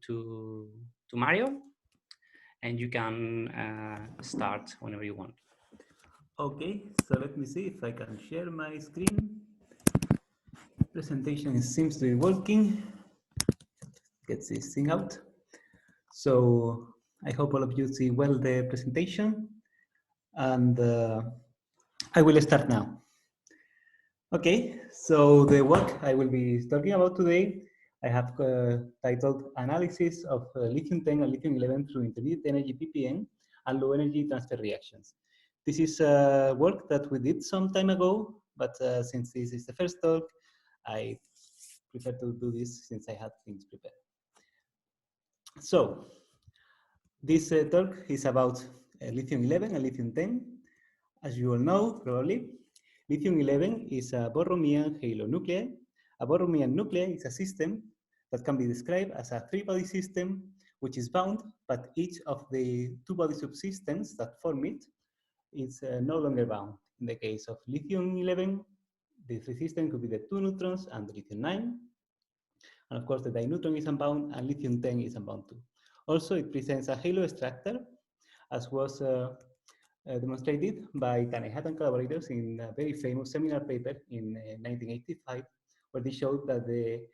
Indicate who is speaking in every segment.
Speaker 1: to Mario, and you can start whenever you want.
Speaker 2: Okay, so let me see if I can share my screen. Presentation seems to be working. Get this thing out. So I hope all of you see well the presentation, and I will start now. Okay, so the work I will be talking about today, I have titled Analysis of Lithium-10 and Lithium-11 through Intermediate Energy PPN and Low Energy Transfer Reactions. This is work that we did some time ago, but since this is the first talk, I prefer to do this since I had things prepared. So this talk is about lithium-11 and lithium-10. As you all know, probably, lithium-11 is a Borromean halo nuclei. A Borromean nuclei is a system that can be described as a three-body system which is bound, but each of the two-body subsystems that form it is no longer bound. In the case of lithium-11, the three system could be the two neutrons and the lithium-9. And of course, the dineutron is unbound and lithium-10 is unbound too. Also, it presents a halo structure, as was demonstrated by Tanehata and collaborators in a very famous seminal paper in 1985, where they showed that the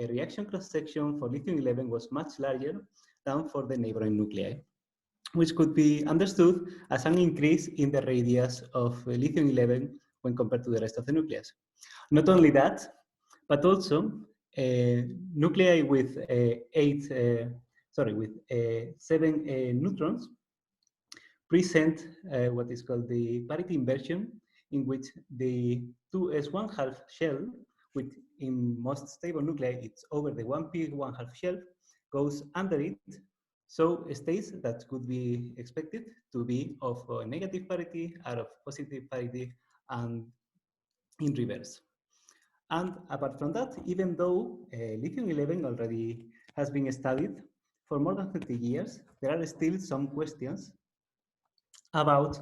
Speaker 2: reaction cross-section for lithium-11 was much larger than for the neighboring nuclei, which could be understood as an increase in the radius of lithium-11 when compared to the rest of the nucleus. Not only that, but also nuclei with seven neutrons present what is called the parity inversion, in which the 2s1/2 shell, which in most stable nuclei it's over the 1p1/2 shell, goes under it. So states that could be expected to be of negative parity, are of positive parity, and in reverse. And apart from that, even though lithium-11 already has been studied for more than 30 years, there are still some questions about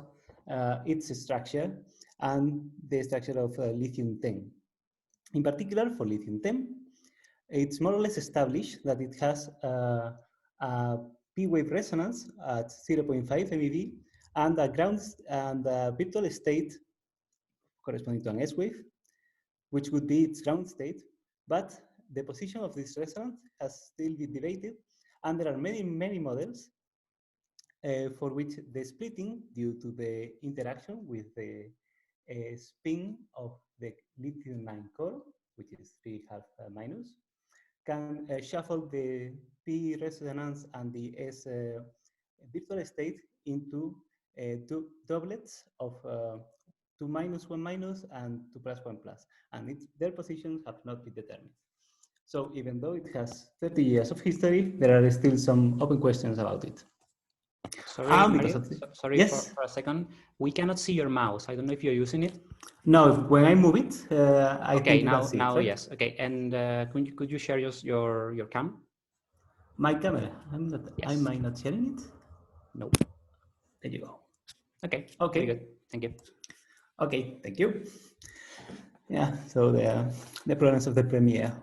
Speaker 2: its structure and the structure of lithium-10. In particular, for lithium-10, it's more or less established that it has a p-wave resonance at 0.5 MeV and a ground and a virtual state corresponding to an S-wave, which would be its ground state. But the position of this resonance has still been debated, and there are many, many models for which the splitting due to the interaction with the spin of the lithium-9 core, which is 3½ minus, can shuffle the P resonance and the S virtual state into two doublets of 2 minus 1 minus and 2 plus 1 plus, and their positions have not been determined. So even though it has 30 years of history, there are still some open questions about it.
Speaker 1: Sorry, Mario, sorry
Speaker 2: yes?
Speaker 1: for a second. We cannot see your mouse. I don't know if you're using it.
Speaker 2: No, when I move it, I
Speaker 1: okay,
Speaker 2: think you
Speaker 1: now,
Speaker 2: can see
Speaker 1: now
Speaker 2: it, right?
Speaker 1: yes. Okay, and could you share your cam?
Speaker 2: My camera.
Speaker 1: Yes.
Speaker 2: Am I not sharing it?
Speaker 1: Nope.
Speaker 2: There you go.
Speaker 1: Okay.
Speaker 2: Okay.
Speaker 1: Very good. Thank you.
Speaker 2: Okay. Thank you. Yeah. So the problems of the Premiere.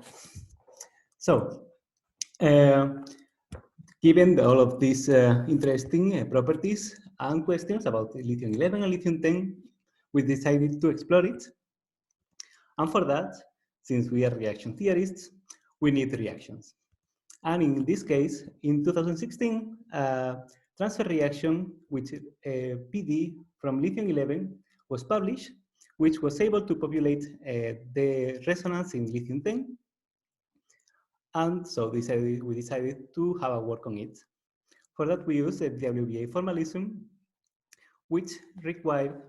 Speaker 2: So, given all of these interesting properties and questions about lithium-11 and lithium-10, we decided to explore it. And for that, since we are reaction theorists, we need reactions. And in this case, in 2016, transfer reaction with PD from lithium-11 was published, which was able to populate the resonance in lithium-10. And so we decided to have a work on it. For that, we used the WBA formalism, which required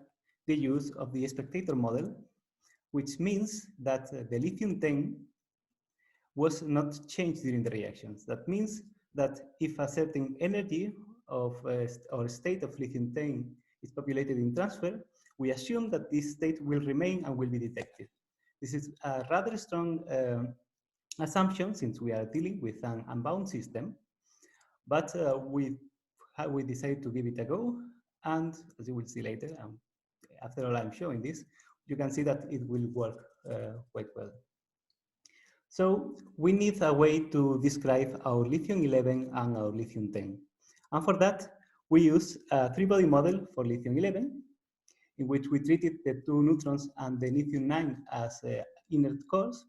Speaker 2: the use of the spectator model, which means that the lithium-10 was not changed during the reactions. That means that if a certain energy of or state of lithium-10 is populated in transfer, we assume that this state will remain and will be detected. This is a rather strong assumption since we are dealing with an unbound system, but we decided to give it a go, and as you will see later, after all I'm showing this, you can see that it will work quite well. So we need a way to describe our lithium-11 and our lithium-10. And for that, we use a three-body model for lithium-11, in which we treated the two neutrons and the lithium-9 as inert cores.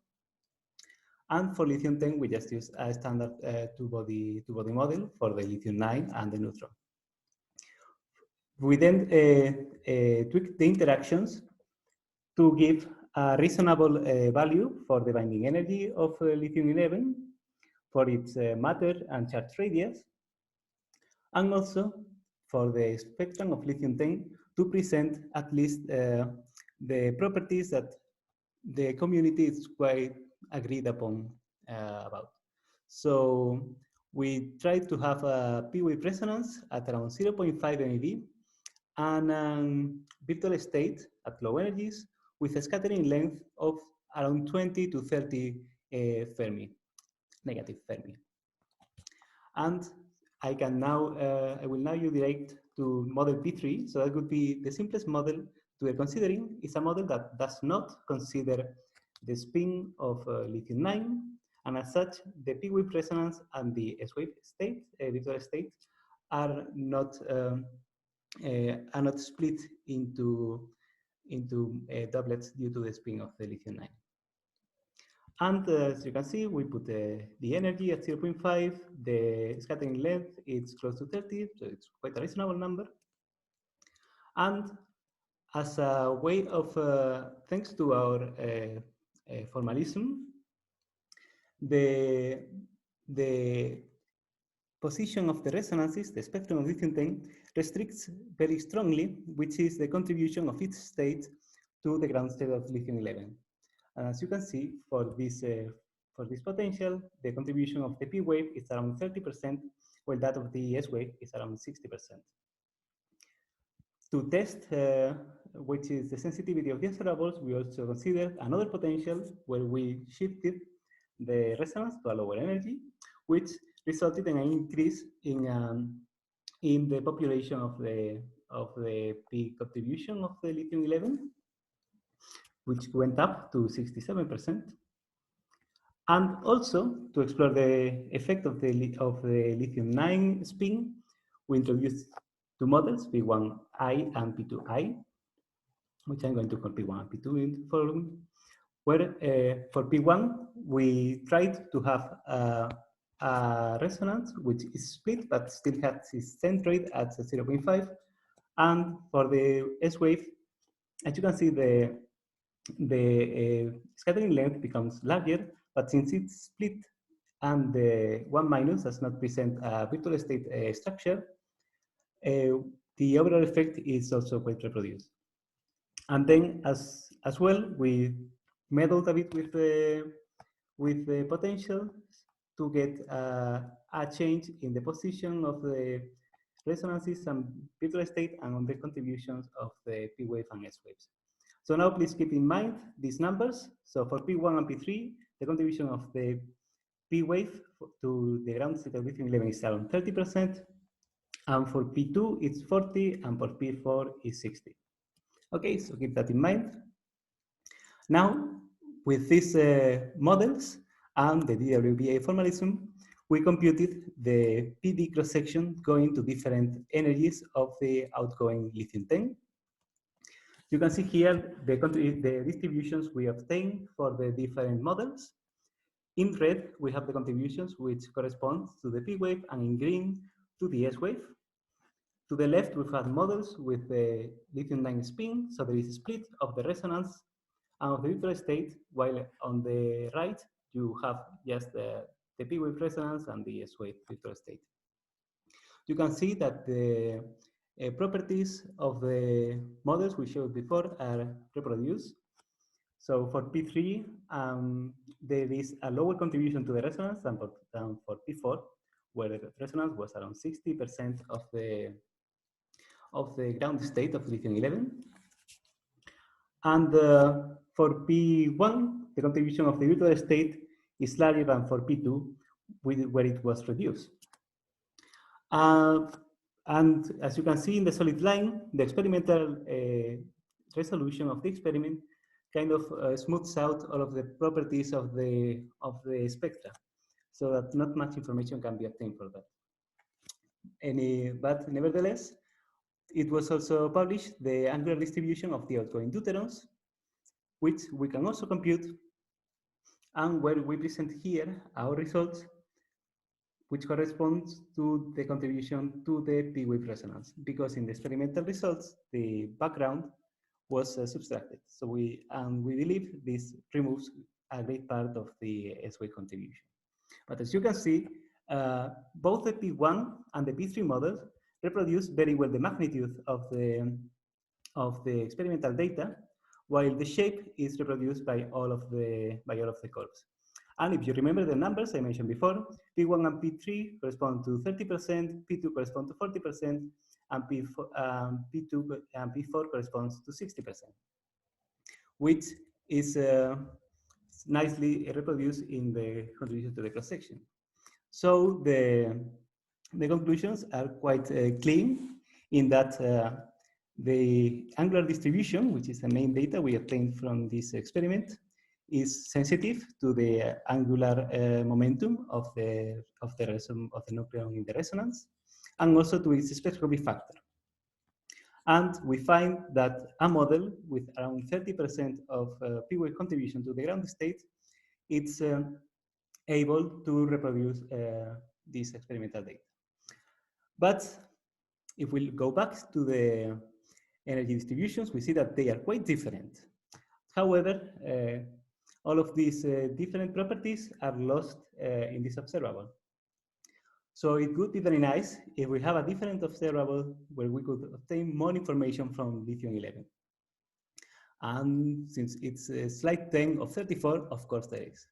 Speaker 2: And for lithium-10, we just use a standard two-body model for the lithium-9 and the neutron. We then tweak the interactions to give a reasonable value for the binding energy of lithium-11, for its matter and charge radius, and also for the spectrum of lithium-10 to present at least the properties that the community is quite agreed upon about. So we try to have a P-wave resonance at around 0.5 MeV and virtual state at low energies with a scattering length of around 20 to 30 Fermi, negative Fermi. And I will now you direct to model P3. So that would be the simplest model we are considering. It's a model that does not consider the spin of lithium-9, and as such, the P-wave resonance and the S-wave state, virtual state, are not split into doublets due to the spin of the lithium-9. And as you can see, we put the energy at 0.5, the scattering length is close to 30, so it's quite a reasonable number. And as a way of, thanks to our formalism, the position of the resonances, the spectrum of lithium-10, restricts very strongly, which is the contribution of each state to the ground state of lithium-11. And as you can see, for this potential, the contribution of the P wave is around 30%, while that of the S wave is around 60%. To test which is the sensitivity of the observables, we also considered another potential where we shifted the resonance to a lower energy, which resulted in an increase in the population of the P contribution of the lithium-11, which went up to 67%. And also, to explore the effect of the lithium-9 spin, we introduced two models, P1i and P2i, which I'm going to call P1 and P2 in the following, where for P1, we tried to have a resonance which is split, but still has its centroid at 0.5. And for the S-wave, as you can see, the scattering length becomes larger, but since it's split and the 1- does not present a virtual state structure, the overall effect is also quite reproduced. And then as well, we meddled a bit with the potential to get a change in the position of the resonances and virtual state and on the contributions of the P wave and S waves. So now please keep in mind these numbers. So for P1 and P3, the contribution of the P wave to the ground state of lithium-11 is around 30%. And for P2, it's 40, and for P4 is 60. Okay, so keep that in mind. Now, with these models and the DWBA formalism, we computed the PD cross-section going to different energies of the outgoing lithium-10. You can see here the distributions we obtained for the different models. In red, we have the contributions which correspond to the P wave, and in green, to the S wave. To the left, we've had models with the lithium-9 spin, so there is a split of the resonance and of the virtual state, while on the right, you have just the P wave resonance and the S wave virtual state. You can see that the properties of the models we showed before are reproduced. So for P3, there is a lower contribution to the resonance than for P4, where the resonance was around 60% of the ground state of lithium-11. And for P1, the contribution of the virtual state is larger than for P2, where it was reduced. And as you can see in the solid line, the experimental resolution of the experiment kind of smooths out all of the properties of the spectra, so that not much information can be obtained for that. But nevertheless, it was also published the angular distribution of the outgoing deuterons, which we can also compute, and where we present here our results, which corresponds to the contribution to the P-wave resonance, because in the experimental results, the background was subtracted. So we believe this removes a great part of the S-wave contribution. But as you can see, both the P1 and the P3 models reproduce very well the magnitude of the experimental data, while the shape is reproduced by all of the curves. And if you remember the numbers I mentioned before, P1 and P3 correspond to 30%, P2 corresponds to 40%, and P2 and P4 corresponds to 60%, which is nicely reproduced in the contribution to the cross-section. So the conclusions are quite clean in that the angular distribution, which is the main data we obtained from this experiment, is sensitive to the angular momentum of the nucleon in the resonance, and also to its spectroscopy factor. And we find that a model with around 30% of P-wave contribution to the ground state, it's able to reproduce this experimental data. But if we go back to the energy distributions, we see that they are quite different. However, all of these different properties are lost in this observable. So it would be very nice if we have a different observable where we could obtain more information from lithium-11. And since it's slide 10 of 34, of course there is.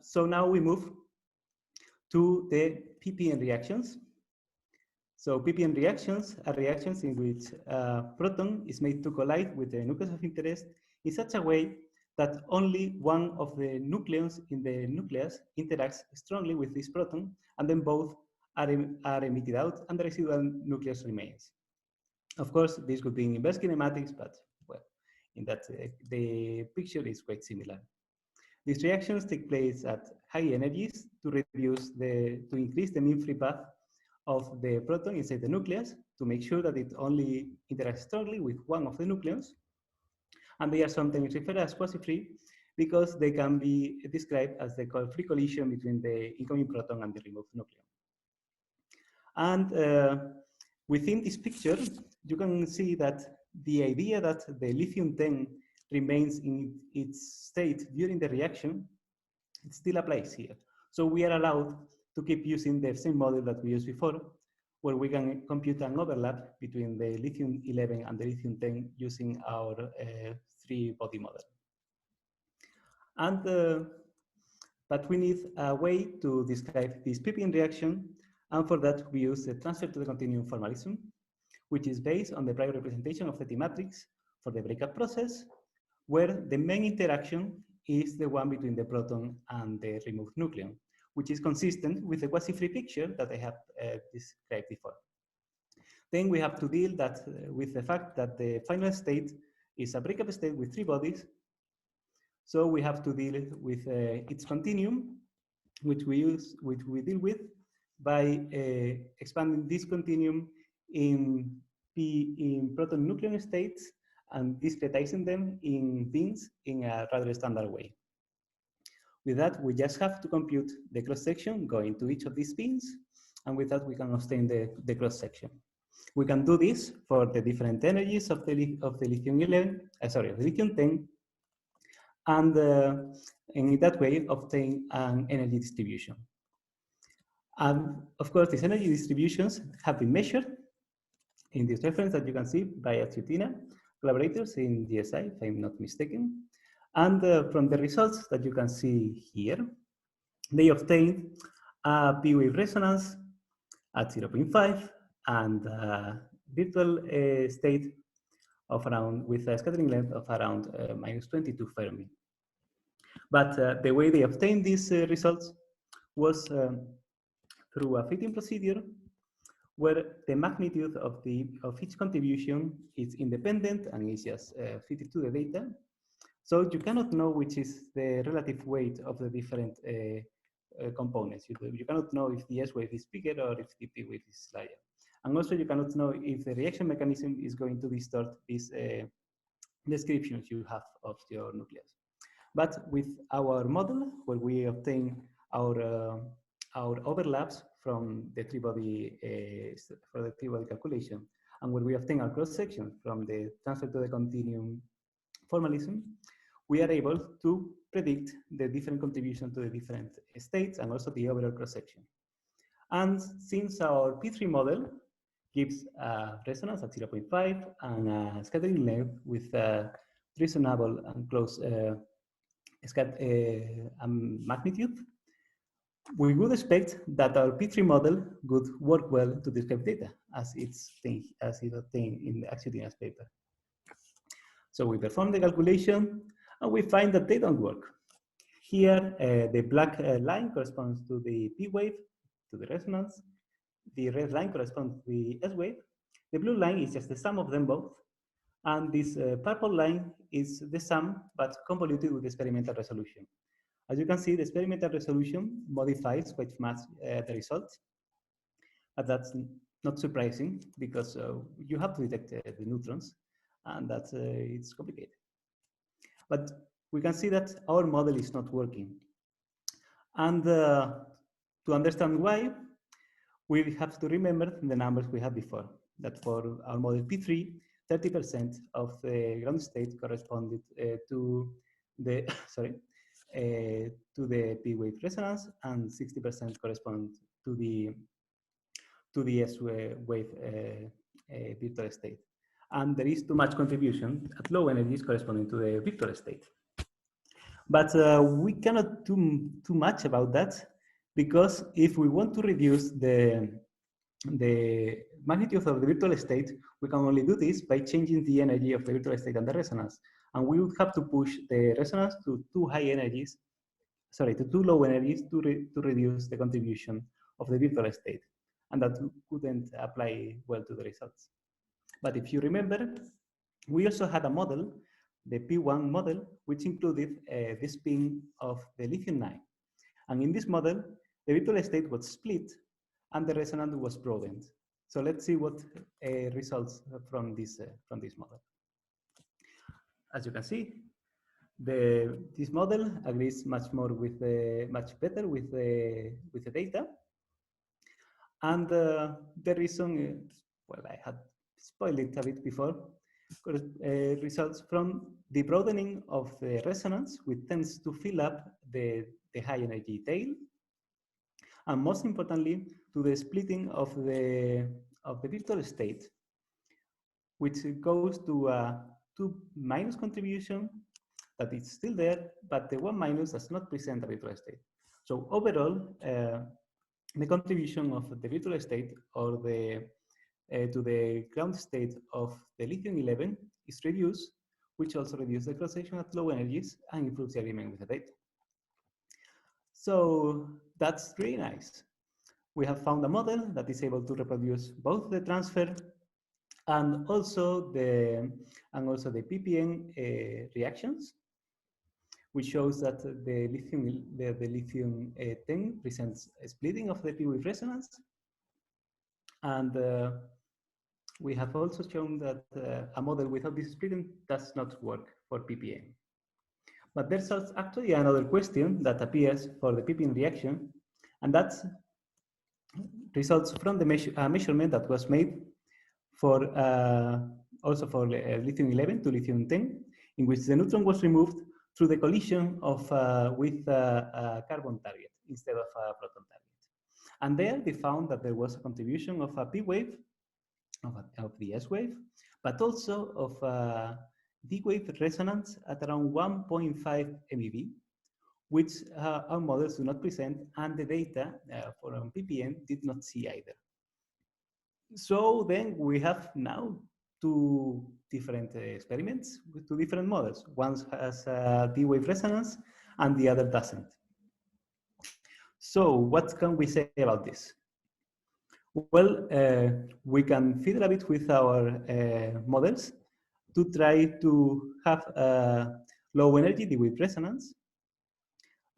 Speaker 2: So now we move to the PPM reactions. So PPM reactions are reactions in which a proton is made to collide with the nucleus of interest in such a way that only one of the nucleons in the nucleus interacts strongly with this proton, and then both are emitted out, and the residual nucleus remains. Of course, this could be in inverse kinematics, but well, in that the picture is quite similar. These reactions take place at high energies to increase the mean free path of the proton inside the nucleus, to make sure that it only interacts strongly with one of the nucleons. And they are sometimes referred as quasi-free because they can be described as the free collision between the incoming proton and the removed nucleon. And within this picture, you can see that the idea that the lithium-10 remains in its state during the reaction, it still applies here. So we are allowed to keep using the same model that we used before, where we can compute an overlap between the lithium-11 and the lithium-10 using our three-body model. And but we need a way to describe this PPM reaction, and for that we use the transfer to the continuum formalism, which is based on the prior representation of the T matrix for the breakup process, where the main interaction is the one between the proton and the removed nucleon, which is consistent with the quasi-free picture that I have described before. Then we have to deal with the fact that the final state is a breakup state with three bodies. So we have to deal with its continuum, which we deal with by expanding this continuum in proton nucleon states and discretizing them in bins in a rather standard way. With that, we just have to compute the cross-section going to each of these bins, and with that we can obtain the cross-section. We can do this for the different energies of the lithium-11, of the lithium-10, and in that way obtain an energy distribution. And of course, these energy distributions have been measured in this reference that you can see by Atsutina collaborators in GSI, if I'm not mistaken. And from the results that you can see here, they obtained a P-wave resonance at 0.5 and a virtual state of around, with a scattering length of around minus 22 Fermi. But the way they obtained these results was through a fitting procedure where the magnitude of each contribution is independent and is just fitted to the data. So you cannot know which is the relative weight of the different components. You cannot know if the S wave is bigger or if the P wave is larger. And also you cannot know if the reaction mechanism is going to distort these descriptions you have of your nucleus. But with our model, where we obtain our overlaps from the three-body calculation, and where we obtain our cross-section from the transfer to the continuum formalism, we are able to predict the different contribution to the different states and also the overall cross-section. And since our P3 model gives a resonance at 0.5 and a scattering length with a reasonable and close magnitude, we would expect that our P3 model would work well to describe data as it's obtained in the Axiotenas paper. So we perform the calculation and we find that they don't work. Here, the black line corresponds to the P wave, to the resonance. The red line corresponds to the S wave. The blue line is just the sum of them both. And this purple line is the sum, but convoluted with experimental resolution. As you can see, the experimental resolution modifies quite much the results. But that's not surprising because you have to detect the neutrons, and that's it's complicated. But we can see that our model is not working. And to understand why, we have to remember the numbers we had before, that for our model P3, 30% of the ground state corresponded to the, to the P wave resonance, and 60% correspond to the S wave virtual state. And there is too much contribution at low energies corresponding to the virtual state. But we cannot do too much about that, because if we want to reduce the magnitude of the virtual state, we can only do this by changing the energy of the virtual state and the resonance. And we would have to push the resonance to too low energies to reduce the contribution of the virtual state. And that couldn't apply well to the results. But if you remember, we also had a model, the P1 model, which included the spin of the lithium-9. And in this model, the virtual state was split and the resonance was broadened. So let's see what results from this model. As you can see, this model agrees much better with the data. And the reason, well, I had spoiled it a bit before, results from the broadening of the resonance, which tends to fill up the high energy tail, and most importantly, to the splitting of the virtual state, which goes to a 2- contribution that is still there, but the 1- does not present a virtual state. So overall, the contribution of the virtual state or to the ground state of the lithium-11 is reduced, which also reduces the cross-section at low energies and improves the agreement with the data. So that's really nice. We have found a model that is able to reproduce both the transfer and also the PPN reactions, which shows that the lithium 10 presents a splitting of the P wave resonance. And we have also shown that a model without this splitting does not work for PPN. But there's actually another question that appears for the PPN reaction, and that's results from the measurement that was made for also for lithium-11 to lithium-10, in which the neutron was removed through the collision with a carbon target instead of a proton target. And there they found that there was a contribution of a P wave, of the S wave, but also of a D wave resonance at around 1.5 MeV, which our models do not present, and the data for PPN did not see either. So then we have now two different experiments with two different models. One has a D-wave resonance and the other doesn't. So what can we say about this? Well, we can fiddle a bit with our models to try to have a low energy D-wave resonance.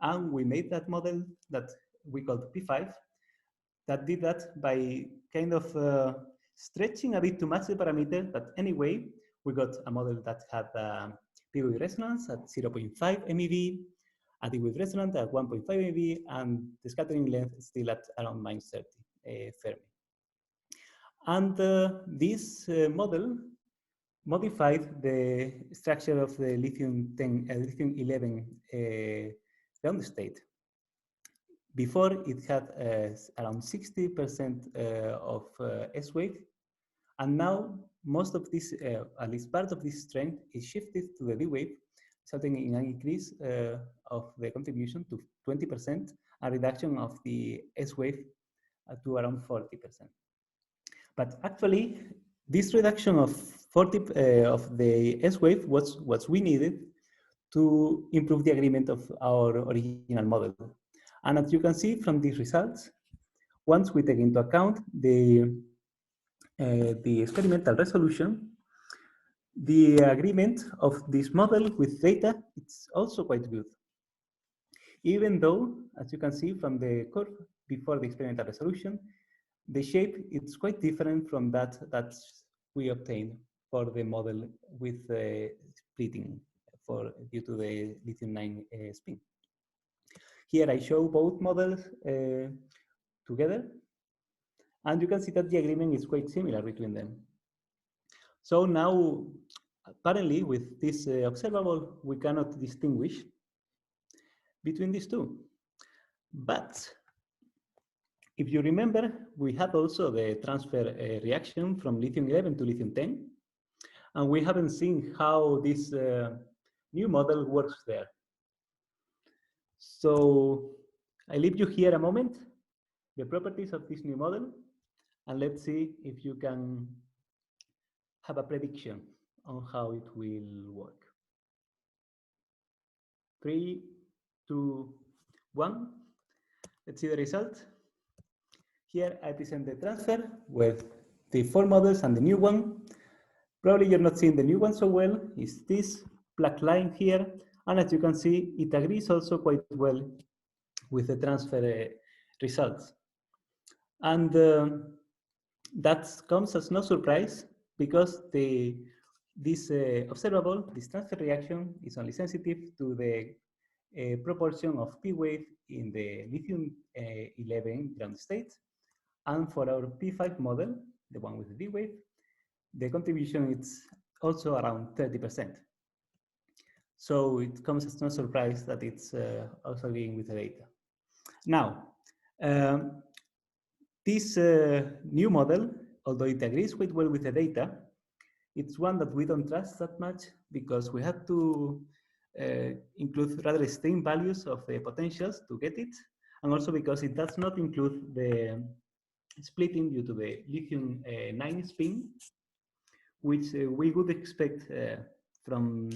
Speaker 2: And we made that model that we called P5 that did that by kind of stretching a bit to match the parameter. But anyway, we got a model that had P-wave resonance at 0.5 MeV, a D-wave resonance at 1.5 MeV, and the scattering length is still at around -30 Fermi. And this model modified the structure of the lithium 11 ground state. Before it had around 60% of S-wave, and now most of this, at least part of this strength, is shifted to the D-wave, resulting in an increase of the contribution to 20%, a reduction of the S-wave to around 40%. But actually, this reduction of 40 of the S-wave was what we needed to improve the agreement of our original model. And as you can see from these results, once we take into account the experimental resolution, the agreement of this model with data, it's also quite good. Even though, as you can see from the curve before the experimental resolution, the shape is quite different from that we obtained for the model with splitting due to the lithium-9 spin. Here I show both models together, and you can see that the agreement is quite similar between them. So now, apparently, with this observable, we cannot distinguish between these two. But if you remember, we had also the transfer reaction from lithium-11 to lithium-10, and we haven't seen how this new model works there. So I leave you here a moment, the properties of this new model, and let's see if you can have a prediction on how it will work. 3, 2, 1. Let's see the result. Here I present the transfer with the 4 models and the new one. Probably you're not seeing the new one so well. It's this black line here. And as you can see, it agrees also quite well with the transfer results. And that comes as no surprise because this observable, this transfer reaction is only sensitive to the proportion of P-wave in the lithium-11 ground state. And for our P5 model, the one with the D-wave, the contribution is also around 30%. So it comes as no surprise that it's also agreeing with the data. Now, this new model, although it agrees quite well with the data, it's one that we don't trust that much because we have to include rather extreme values of the potentials to get it, and also because it does not include the splitting due to the lithium-9 spin, which we would expect from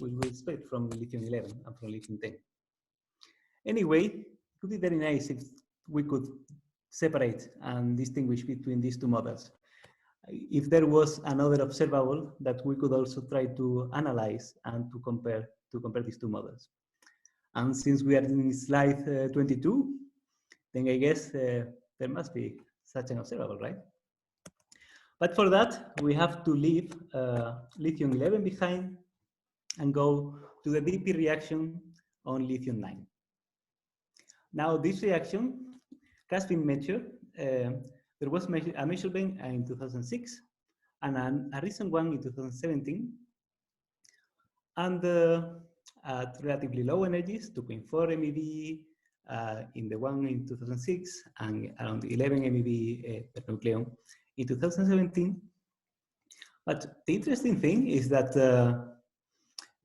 Speaker 2: lithium-11 and from lithium-10. Anyway, it would be very nice if we could separate and distinguish between these two models. If there was another observable that we could also try to analyze and to compare these two models. And since we are in slide 22, then I guess there must be such an observable, right? But for that, we have to leave lithium-11 behind and go to the DP reaction on lithium-9. Now, this reaction has been measured. There was a measurement in 2006 and a recent one in 2017. And at relatively low energies, 2.4 MeV in the one in 2006 and around 11 MeV per nucleon in 2017. But the interesting thing is that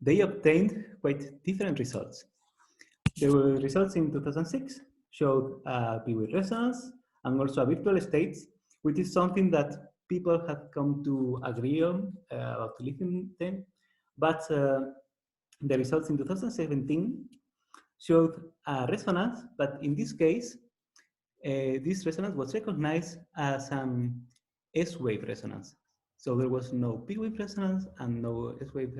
Speaker 2: they obtained quite different results. The results in 2006 showed P-wave resonance and also a virtual states, which is something that people have come to agree on about lithium-10. But the results in 2017 showed a resonance, but in this case, this resonance was recognized as an S-wave resonance. So there was no P-wave resonance and no S-wave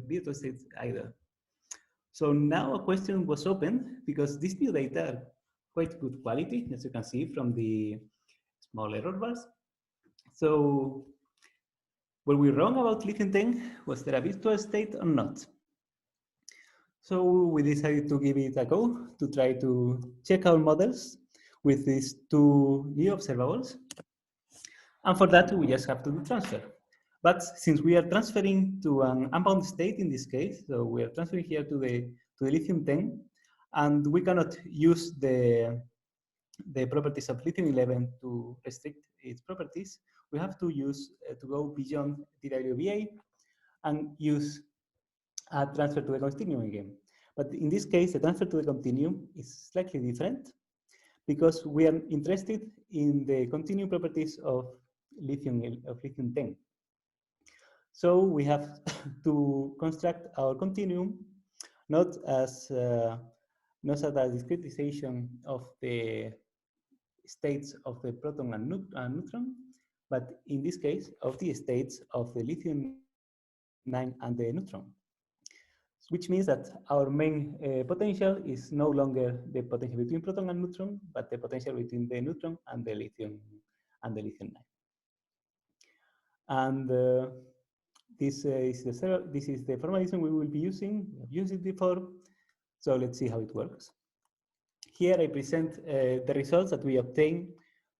Speaker 2: virtual states either. So now a question was opened because these new data are quite good quality, as you can see from the small error bars. So were we wrong about lithium-10? Was there a virtual state or not? So we decided to give it a go to try to check our models with these two new observables. And for that, we just have to do transfer. But since we are transferring to an unbound state in this case, so we are transferring here to the lithium-10, and we cannot use the properties of lithium-11 to restrict its properties, we have to use to go beyond DWBA and use a transfer to the continuum again. But in this case, the transfer to the continuum is slightly different because we are interested in the continuum properties of lithium-10. So we have to construct our continuum not as a discretization of the states of the proton and neutron, but in this case of the states of the lithium-9 and the neutron, which means that our main potential is no longer the potential between proton and neutron, but the potential between the neutron and the lithium-9. And this is the formalism we will be using. We have used it before, so let's see how it works. Here I present the results that we obtained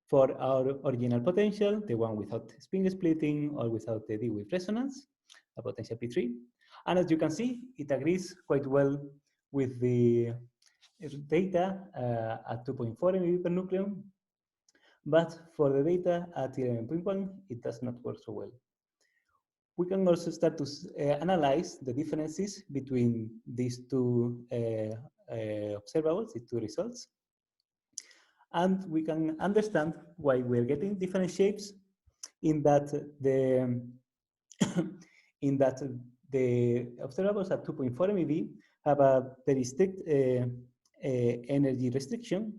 Speaker 2: for our original potential, the one without spin splitting or without the D-wave resonance, a potential P3. And as you can see, it agrees quite well with the data at 2.4 MeV per nucleon. But for the data at 11.1, it does not work so well. We can also start to analyze the differences between these two observables, these two results. And we can understand why we're getting different shapes in that the observables at 2.4 MeV have a very strict energy restriction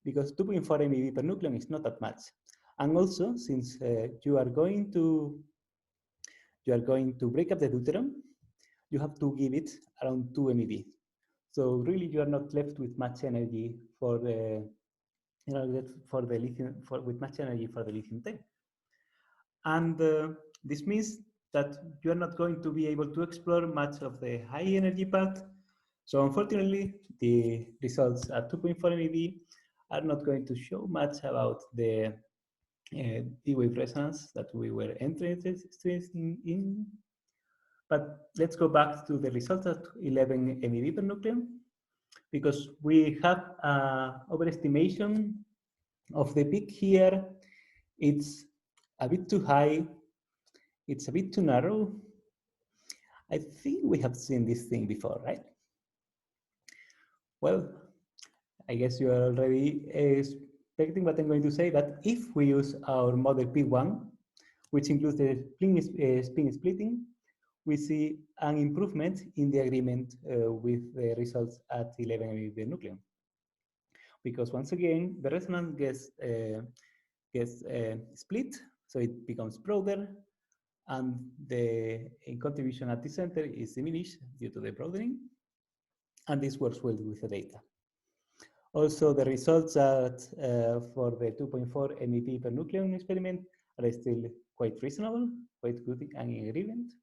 Speaker 2: because 2.4 MeV per nucleon is not that much. And also, since you are going to break up the deuterium, you have to give it around 2 MeV. So really, you are not left with much energy for the with much energy for the lithium-10. And this means that you are not going to be able to explore much of the high energy part. So unfortunately, the results at 2.4 MeV are not going to show much about the D-wave resonance that we were interested in. But let's go back to the results at 11 MeV per nucleon, because we have overestimation of the peak here. It's a bit too high. It's a bit too narrow. I think we have seen this thing before, right? Well, I guess you are already expecting what I'm going to say, that if we use our model P1, which includes the spin splitting, we see an improvement in the agreement with the results at 11 MeV per nucleon. Because once again, the resonance gets split, so it becomes broader, and the contribution at the center is diminished due to the broadening, and this works well with the data. Also, the results for the 2.4 MeV per nucleon experiment are still quite reasonable, quite good and in agreement.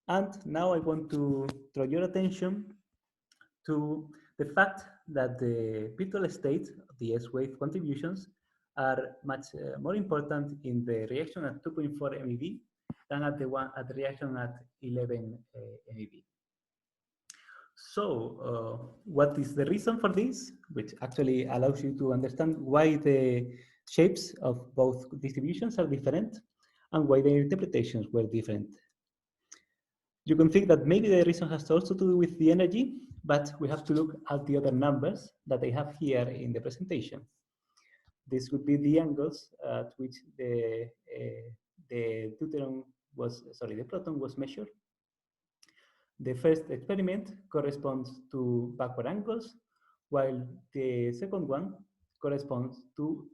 Speaker 2: And now I want to draw your attention to the fact that the virtual states, the S-wave contributions, are much more important in the reaction at 2.4 MeV than at the reaction at 11 MeV. So what is the reason for this? Which actually allows you to understand why the shapes of both distributions are different and why the interpretations were different. You can think that maybe the reason has also to do with the energy, but we have to look at the other numbers that I have here in the presentation. This would be the angles at which the proton was measured. The first experiment corresponds to backward angles, while the second one corresponds to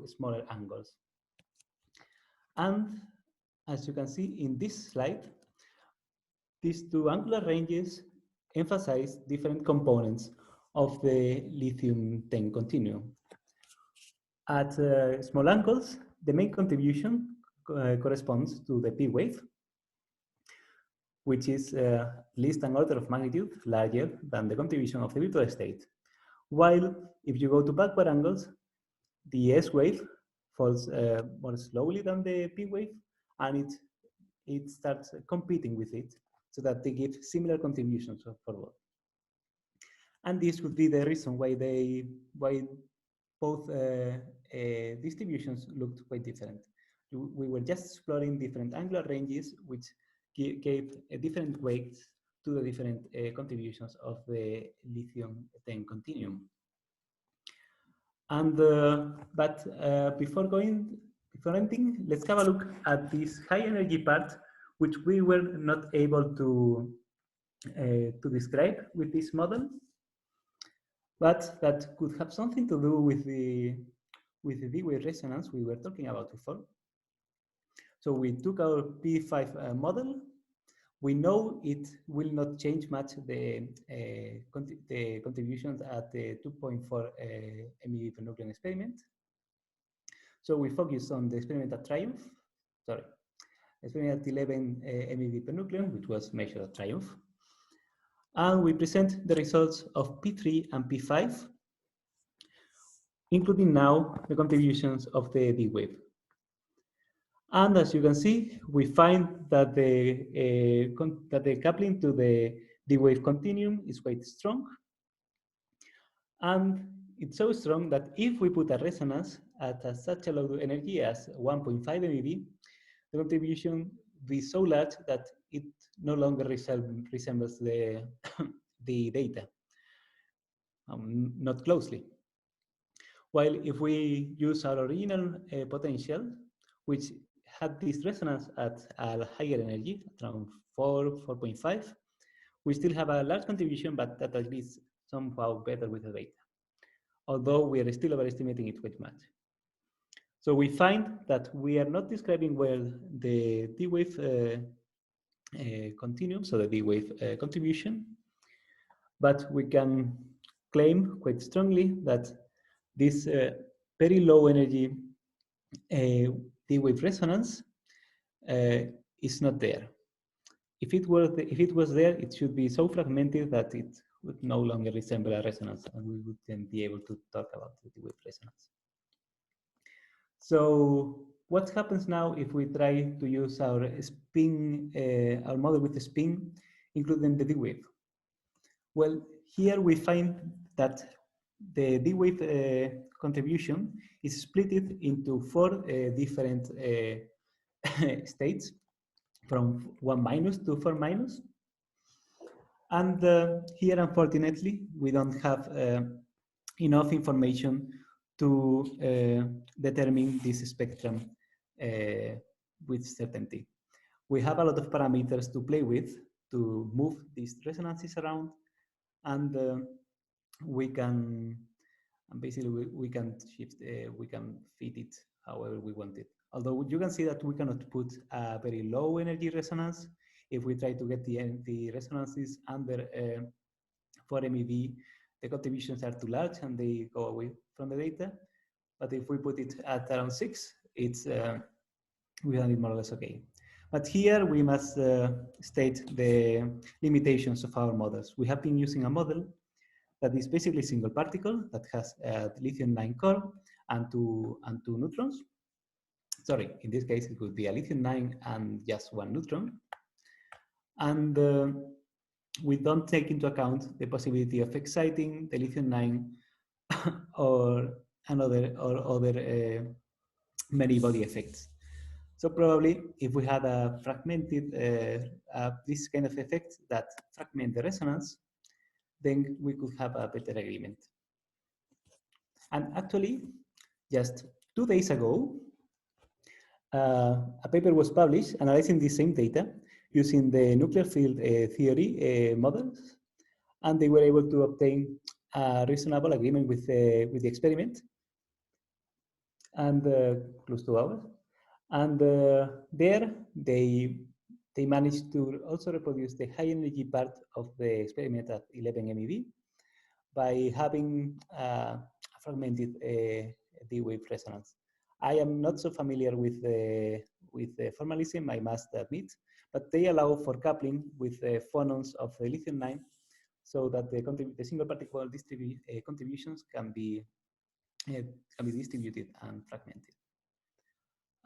Speaker 2: smaller angles. And as you can see in this slide, these two angular ranges emphasize different components of the lithium-10 continuum. At small angles, the main contribution corresponds to the P wave, which is at least an order of magnitude larger than the contribution of the virtual state. While if you go to backward angles, the S wave falls more slowly than the P wave, and it starts competing with it, so that they give similar contributions forward. And this would be the reason why both distributions looked quite different. We were just exploring different angular ranges, which gave different weights to the different contributions of the lithium-10 continuum. And before ending, let's have a look at this high energy part, which we were not able to describe with this model, but that could have something to do with the D-wave resonance we were talking about before. So we took our P5 model. We know it will not change much the contributions at the 2.4 MeV per nucleon experiment. So we focused on the experiment at Triumph, experiment at 11 MeV per nucleon, which was measured at Triumph. And we present the results of P3 and P5, including now the contributions of the D-wave. And as you can see, we find that the coupling to the D-wave continuum is quite strong. And it's so strong that if we put a resonance at such a low energy as 1.5 MeV, the contribution will be so large that it no longer resembles the, the data, not closely. While if we use our original potential, which had this resonance at a higher energy, around 4.5, we still have a large contribution, but that at least somehow better with the data, although we are still overestimating it quite much. So we find that we are not describing well the D-wave continuum, so the D-wave contribution, but we can claim quite strongly that this very low energy D-wave resonance is not there. If it was there, it should be so fragmented that it would no longer resemble a resonance, and we would then be able to talk about the D-wave resonance. So what happens now if we try to use our spin, our model with the spin, including the D-wave? Well, here we find that the D-wave contribution is split into 4 different states, from 1- to 4-. And here, unfortunately, we don't have enough information to determine this spectrum with certainty. We have a lot of parameters to play with to move these resonances around, and we can basically we can shift, we can fit it however we want it. Although you can see that we cannot put a very low energy resonance. If we try to get the resonances under 4 MeV, the contributions are too large and they go away from the data. But if we put it at around 6, it's we have it more or less okay. But here we must state the limitations of our models. We have been using a model that is basically a single particle that has a lithium-9 core and two neutrons. Sorry, in this case, it would be a lithium-9 and just 1 neutron. And we don't take into account the possibility of exciting the lithium-9 or other many body effects. So probably if we had a fragmented, this kind of effect that fragment the resonance, then we could have a better agreement. And actually, just 2 days ago, a paper was published analyzing the same data using the nuclear field theory models, and they were able to obtain a reasonable agreement with the experiment, and close to hours. And there they managed to also reproduce the high energy part of the experiment at 11 MeV by having a fragmented D-wave resonance. I am not so familiar with the formalism, I must admit, but they allow for coupling with the phonons of the lithium-9, so that the single particle contributions can be distributed and fragmented.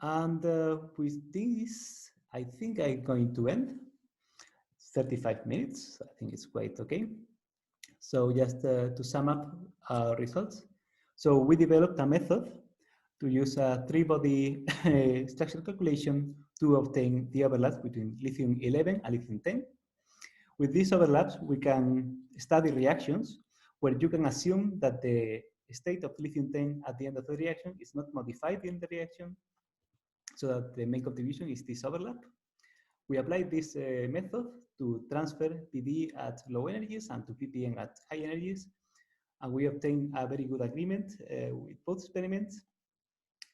Speaker 2: And with this, I think I'm going to end. 35 minutes, I think it's quite okay. So just to sum up our results. So we developed a method to use a three-body structure calculation to obtain the overlaps between lithium-11 and lithium-10. With these overlaps, we can study reactions where you can assume that the state of lithium-10 at the end of the reaction is not modified in the reaction, so that the main contribution is this overlap. We applied this method to transfer PD at low energies and to PPM at high energies, and we obtained a very good agreement with both experiments.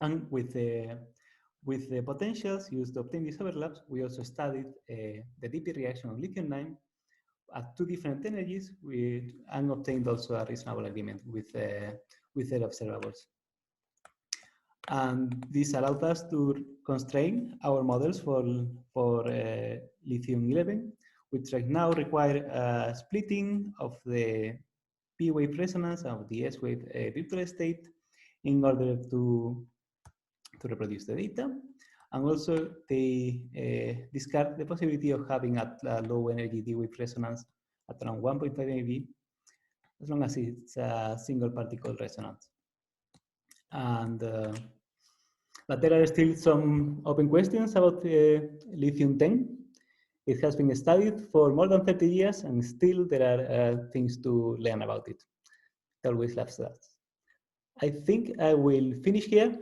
Speaker 2: And with the potentials used to obtain these overlaps, we also studied the DP reaction of lithium-9 at 2 different energies, and obtained also a reasonable agreement with their observables. And this allowed us to constrain our models for lithium-11, which right now require a splitting of the P-wave resonance of the S-wave virtual state in order to reproduce the data. And also they discard the possibility of having a low energy D-wave resonance at around 1.5 MeV, as long as it's a single particle resonance. And but there are still some open questions about lithium-10. It has been studied for more than 30 years, and still there are things to learn about it. It always loves that. I think I will finish here.